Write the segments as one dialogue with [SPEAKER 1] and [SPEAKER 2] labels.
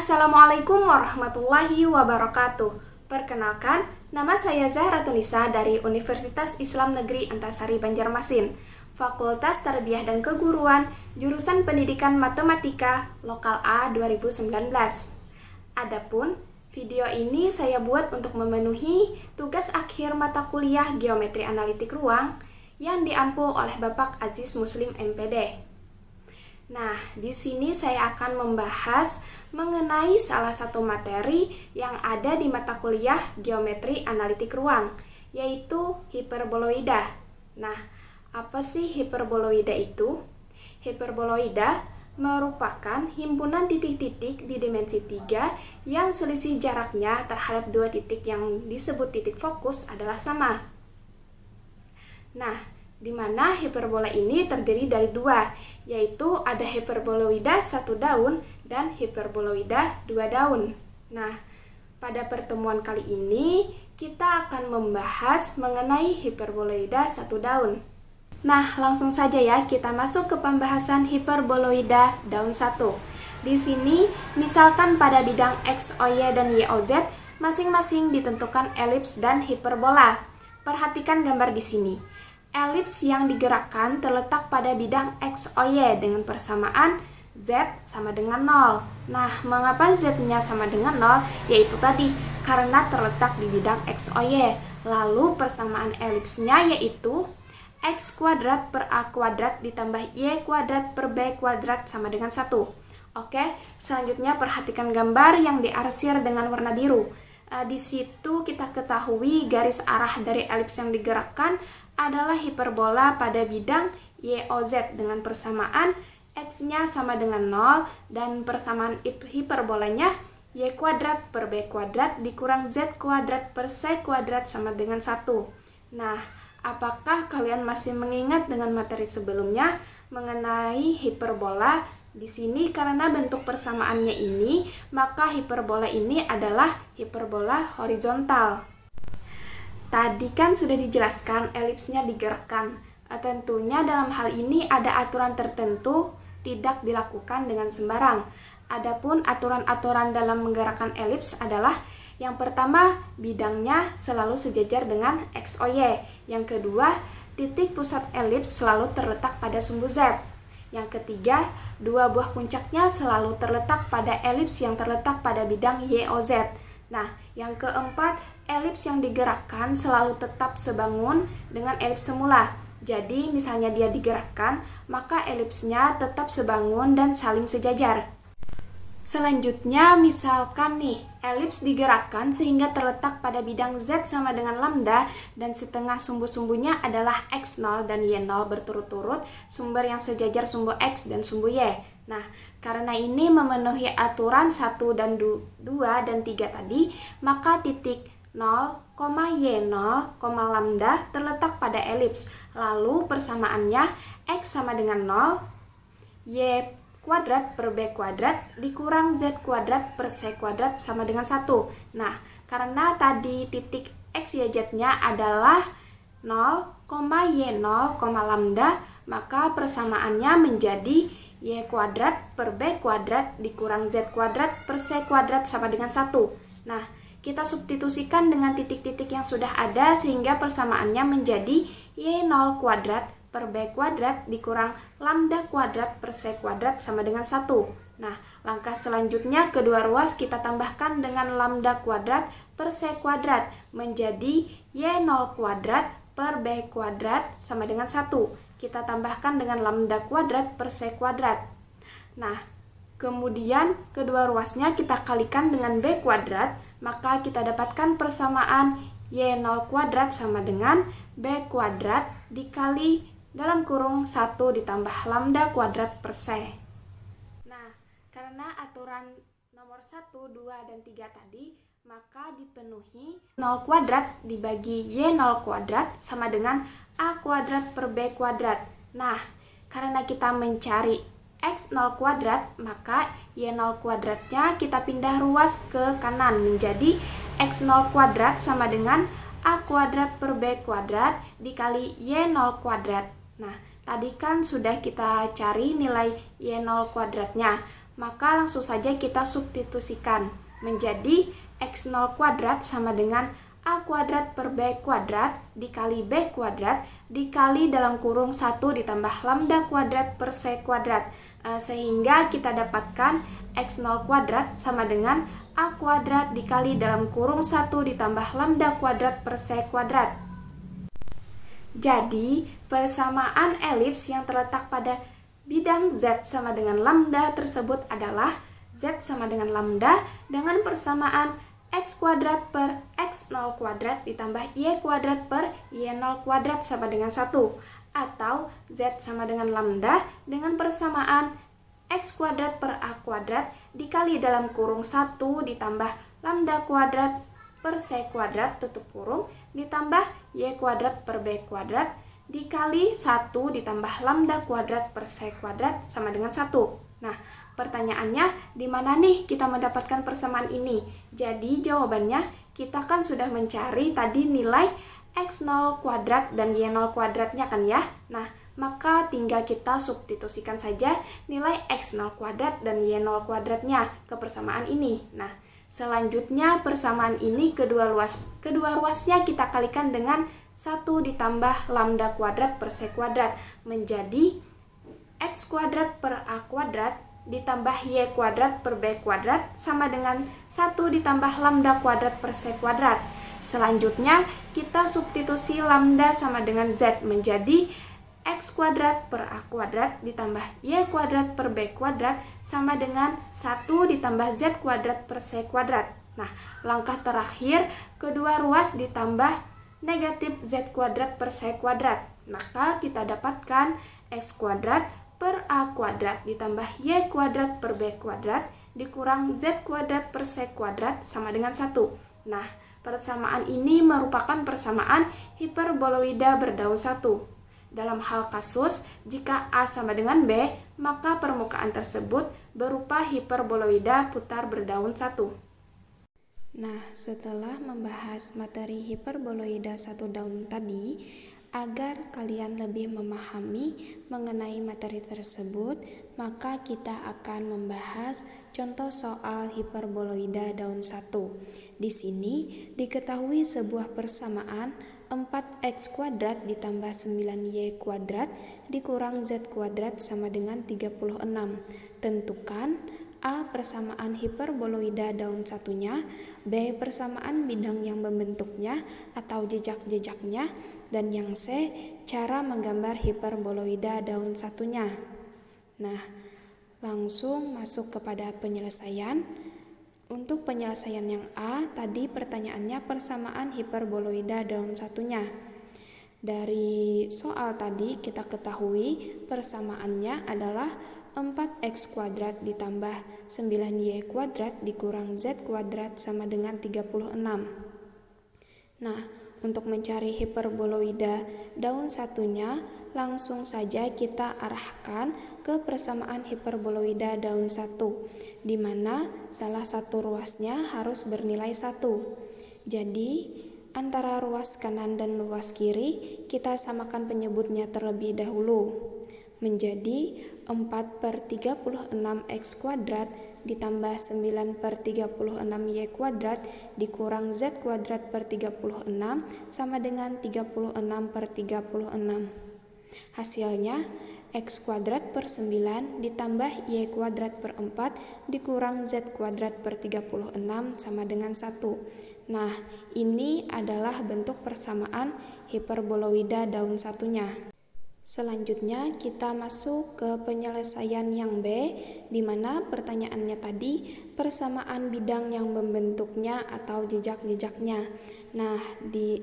[SPEAKER 1] Assalamualaikum warahmatullahi wabarakatuh. Perkenalkan, nama saya Zahra Tunisa dari Universitas Islam Negeri Antasari Banjarmasin, Fakultas Tarbiyah dan Keguruan, jurusan Pendidikan Matematika, Lokal A 2019. Adapun video ini saya buat untuk memenuhi tugas akhir mata kuliah Geometri Analitik Ruang yang diampu oleh Bapak Aziz Muslim MPD. Nah, di sini saya akan membahas mengenai salah satu materi yang ada di mata kuliah Geometri Analitik Ruang, yaitu hiperboloida. Nah, apa sih hiperboloida itu? Hiperboloida merupakan himpunan titik-titik di dimensi 3 yang selisih jaraknya terhadap dua titik yang disebut titik fokus adalah sama. Nah, di mana hiperbola ini terdiri dari dua, yaitu ada hiperboloida 1 daun dan hiperboloida 2 daun. Nah, pada pertemuan kali ini kita akan membahas mengenai hiperboloida 1 daun. Nah, langsung saja ya kita masuk ke pembahasan hiperboloida daun 1. Di sini, misalkan pada bidang X, Y, dan Y, O, Z masing-masing ditentukan elips dan hiperbola. Perhatikan gambar di sini. Elips yang digerakkan terletak pada bidang X, Y dengan persamaan Z sama dengan 0. Nah, mengapa Z-nya sama dengan 0? Yaitu tadi, karena terletak di bidang X, Y. Lalu persamaan elipsnya yaitu X kuadrat per A kuadrat ditambah Y kuadrat per B kuadrat sama dengan 1. Oke, selanjutnya perhatikan gambar yang diarsir dengan warna biru. Di situ kita ketahui garis arah dari elips yang digerakkan adalah hiperbola pada bidang YOZ dengan persamaan X-nya sama dengan 0 dan persamaan hiperbolanya Y kuadrat per B kuadrat dikurang Z kuadrat per C kuadrat sama dengan 1. Nah, apakah kalian masih mengingat dengan materi sebelumnya mengenai hiperbola? Di sini karena bentuk persamaannya ini, maka hiperbola ini adalah hiperbola horizontal. Tadi kan sudah dijelaskan elipsnya digerakkan. Tentunya dalam hal ini ada aturan tertentu tidak dilakukan dengan sembarang. Adapun aturan-aturan dalam menggerakkan elips adalah yang pertama, bidangnya selalu sejajar dengan X, Y. Yang kedua, titik pusat elips selalu terletak pada sumbu Z. Yang ketiga, dua buah puncaknya selalu terletak pada elips yang terletak pada bidang Y, O, Z. Nah, yang keempat, elips yang digerakkan selalu tetap sebangun dengan elips semula. Jadi, misalnya dia digerakkan, maka elipsnya tetap sebangun dan saling sejajar. Selanjutnya, misalkan nih, elips digerakkan sehingga terletak pada bidang Z sama dengan lambda dan setengah sumbu-sumbunya adalah X0 dan Y0 berturut-turut, sumber yang sejajar sumbu X dan sumbu Y. Nah, karena ini memenuhi aturan 1 dan 2 dan 3 tadi, maka titik 0, Y0, lambda terletak pada elips. Lalu persamaannya X sama dengan 0, Y kuadrat per B kuadrat dikurang Z kuadrat per C kuadrat sama dengan 1. Nah, karena tadi titik X, Y, Z-nya adalah 0, Y0, lambda, maka persamaannya menjadi Y kuadrat per B kuadrat dikurang Z kuadrat per C kuadrat sama dengan 1. Nah, kita substitusikan dengan titik-titik yang sudah ada sehingga persamaannya menjadi Y0 kuadrat per B kuadrat dikurang lambda kuadrat per C kuadrat sama dengan 1. Nah, langkah selanjutnya kedua ruas kita tambahkan dengan lambda kuadrat per C kuadrat menjadi Y0 kuadrat per B kuadrat sama dengan 1. Kita tambahkan dengan lambda kuadrat per C kuadrat. Nah, kemudian kedua ruasnya kita kalikan dengan B kuadrat, maka kita dapatkan persamaan Y0 kuadrat sama dengan B kuadrat dikali dalam kurung 1 ditambah lambda kuadrat per C. Nah, karena aturan nomor 1, 2, dan 3 tadi, maka dipenuhi 0 kuadrat dibagi Y0 kuadrat sama dengan A kuadrat per B kuadrat. Nah, karena kita mencari X0 kuadrat, maka Y0 kuadratnya kita pindah ruas ke kanan menjadi X0 kuadrat sama dengan A kuadrat per B kuadrat dikali Y0 kuadrat. Nah, tadi kan sudah kita cari nilai Y0 kuadratnya, maka langsung saja kita substitusikan menjadi x0 kuadrat sama dengan a kuadrat per b kuadrat dikali b kuadrat dikali dalam kurung 1 ditambah lambda kuadrat per c kuadrat. Sehingga kita dapatkan x0 kuadrat sama dengan a kuadrat dikali dalam kurung 1 ditambah lambda kuadrat per c kuadrat. Jadi, persamaan elips yang terletak pada bidang z sama dengan lambda tersebut adalah z sama dengan lambda dengan persamaan x kuadrat per x0 kuadrat ditambah y kuadrat per y0 kuadrat sama dengan 1. Atau z sama dengan lambda dengan persamaan x kuadrat per a kuadrat dikali dalam kurung 1 ditambah lambda kuadrat per c kuadrat tutup kurung ditambah y kuadrat per b kuadrat dikali 1 ditambah lambda kuadrat per c kuadrat sama dengan 1. Nah, pertanyaannya di mana nih kita mendapatkan persamaan ini? Jadi jawabannya kita kan sudah mencari tadi nilai x0 kuadrat dan y0 kuadratnya kan ya. Nah, maka tinggal kita substitusikan saja nilai x0 kuadrat dan y0 kuadratnya ke persamaan ini. Nah, selanjutnya persamaan ini kedua ruasnya kita kalikan dengan 1 ditambah lambda kuadrat per c kuadrat menjadi x kuadrat per a kuadrat ditambah y kuadrat per b kuadrat sama dengan 1 ditambah lambda kuadrat per c kuadrat. Selanjutnya kita substitusi lambda sama dengan z menjadi x kuadrat per a kuadrat ditambah y kuadrat per b kuadrat sama dengan 1 ditambah z kuadrat per c kuadrat. Nah, langkah terakhir kedua ruas ditambah negatif z kuadrat per c kuadrat. Maka kita dapatkan x kuadrat per a kuadrat ditambah y kuadrat per b kuadrat dikurang z kuadrat per c kuadrat sama dengan 1. Nah, persamaan ini merupakan persamaan hiperboloida berdaun 1. Dalam hal kasus, jika a sama dengan b, maka permukaan tersebut berupa hiperboloida putar berdaun 1. Nah, setelah membahas materi hiperboloida satu daun tadi, agar kalian lebih memahami mengenai materi tersebut, maka kita akan membahas contoh soal hiperboloida daun 1. Di sini diketahui sebuah persamaan 4x kuadrat ditambah 9y kuadrat dikurang z kuadrat sama dengan 36. Tentukan A. Persamaan hiperboloida daun satunya, B. Persamaan bidang yang membentuknya atau jejak-jejaknya, dan yang C. Cara menggambar hiperboloida daun satunya. Nah, langsung masuk kepada penyelesaian. Untuk penyelesaian yang A, tadi pertanyaannya persamaan hiperboloida daun satunya. Dari soal tadi kita ketahui persamaannya adalah 4x kuadrat ditambah 9y kuadrat dikurang z kuadrat sama dengan 36. Nah, untuk mencari hiperboloida daun satunya, langsung saja kita arahkan ke persamaan hiperboloida daun 1, di mana salah satu ruasnya harus bernilai 1. Jadi, antara ruas kanan dan ruas kiri, kita samakan penyebutnya terlebih dahulu. Menjadi 4/36x kuadrat ditambah 9/36y kuadrat dikurang z kuadrat per 36 sama dengan 36/36. Hasilnya x kuadrat per 9 ditambah y kuadrat per 4 dikurang z kuadrat per 36 sama dengan 1. Nah, ini adalah bentuk persamaan hiperboloida daun satunya. Selanjutnya kita masuk ke penyelesaian yang B, di mana pertanyaannya tadi persamaan bidang yang membentuknya atau jejak-jejaknya. Nah,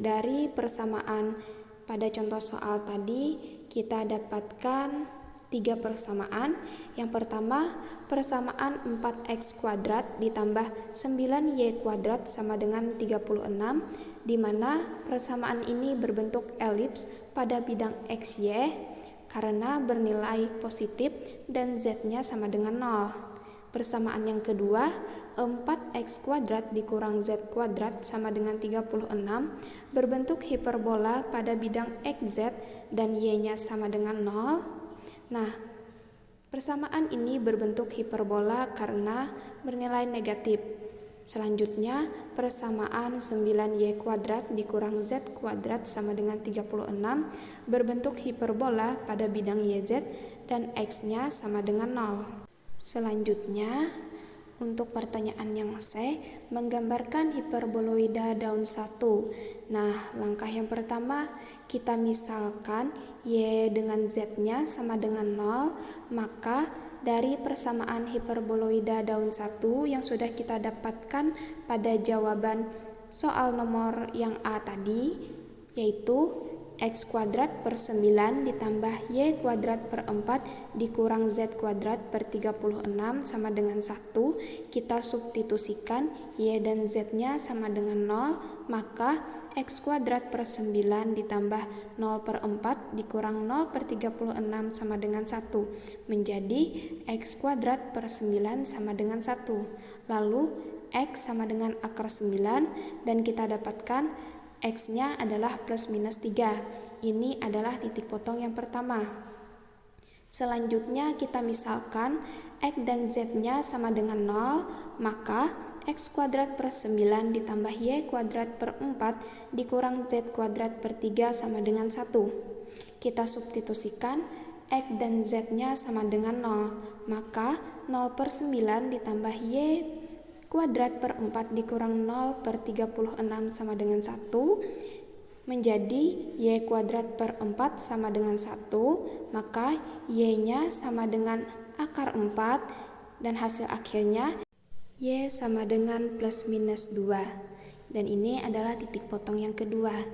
[SPEAKER 1] dari persamaan pada contoh soal tadi kita dapatkan 3 persamaan. Yang pertama, persamaan 4x kuadrat ditambah 9y kuadrat sama dengan 36, di mana persamaan ini berbentuk elips pada bidang xy karena bernilai positif dan z-nya sama dengan 0. Persamaan yang kedua, 4x kuadrat dikurang z kuadrat sama dengan 36 berbentuk hiperbola pada bidang xz dan y-nya sama dengan 0. Nah, Persamaan ini berbentuk hiperbola karena bernilai negatif. Selanjutnya, persamaan 9y kuadrat dikurang z kuadrat sama dengan 36 berbentuk hiperbola pada bidang YZ dan X-nya sama dengan 0. Selanjutnya, untuk pertanyaan yang C, menggambarkan hiperboloida daun 1. Nah, langkah yang pertama, kita misalkan Y dengan Z-nya sama dengan 0, maka dari persamaan hiperboloida daun 1 yang sudah kita dapatkan pada jawaban soal nomor yang A tadi, yaitu X kuadrat per 9 ditambah Y kuadrat per 4 dikurang Z kuadrat per 36 sama dengan 1. Kita substitusikan Y dan Z-nya sama dengan 0, maka X kuadrat per 9 ditambah 0 per 4 dikurang 0 per 36 sama dengan 1. Menjadi X kuadrat per 9 sama dengan 1. Lalu X sama dengan akar 9 dan kita dapatkan X-nya adalah plus minus 3. Ini adalah titik potong yang pertama. Selanjutnya kita misalkan X dan Z-nya sama dengan 0, maka X kuadrat per 9 ditambah Y kuadrat per 4 dikurang Z kuadrat per 3 sama dengan 1. Kita substitusikan X dan Z-nya sama dengan 0, maka 0 per 9 ditambah Y kuadrat per 4 dikurang 0 per 36 sama dengan 1 menjadi Y kuadrat per 4 sama dengan 1, maka Y-nya sama dengan akar 4 dan hasil akhirnya Y sama dengan plus minus 2. Dan ini adalah titik potong yang kedua.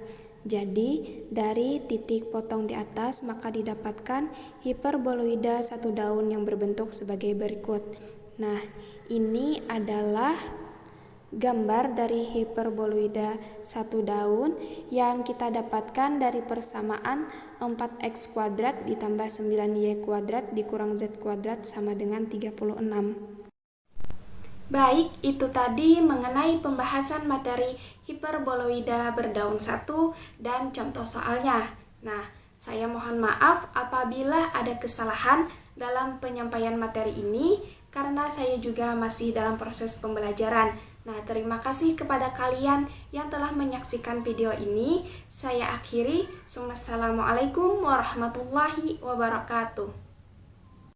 [SPEAKER 1] Jadi dari titik potong di atas maka didapatkan hiperboloida satu daun yang berbentuk sebagai berikut. Nah, ini adalah gambar dari hiperboloida satu daun yang kita dapatkan dari persamaan 4x kuadrat ditambah 9y kuadrat dikurang z kuadrat sama dengan 36. Baik, itu tadi mengenai pembahasan materi hiperboloida berdaun 1 dan contoh soalnya. Nah, saya mohon maaf apabila ada kesalahan dalam penyampaian materi ini karena saya juga masih dalam proses pembelajaran. Nah, terima kasih kepada kalian yang telah menyaksikan video ini. Saya akhiri. Assalamualaikum warahmatullahi wabarakatuh.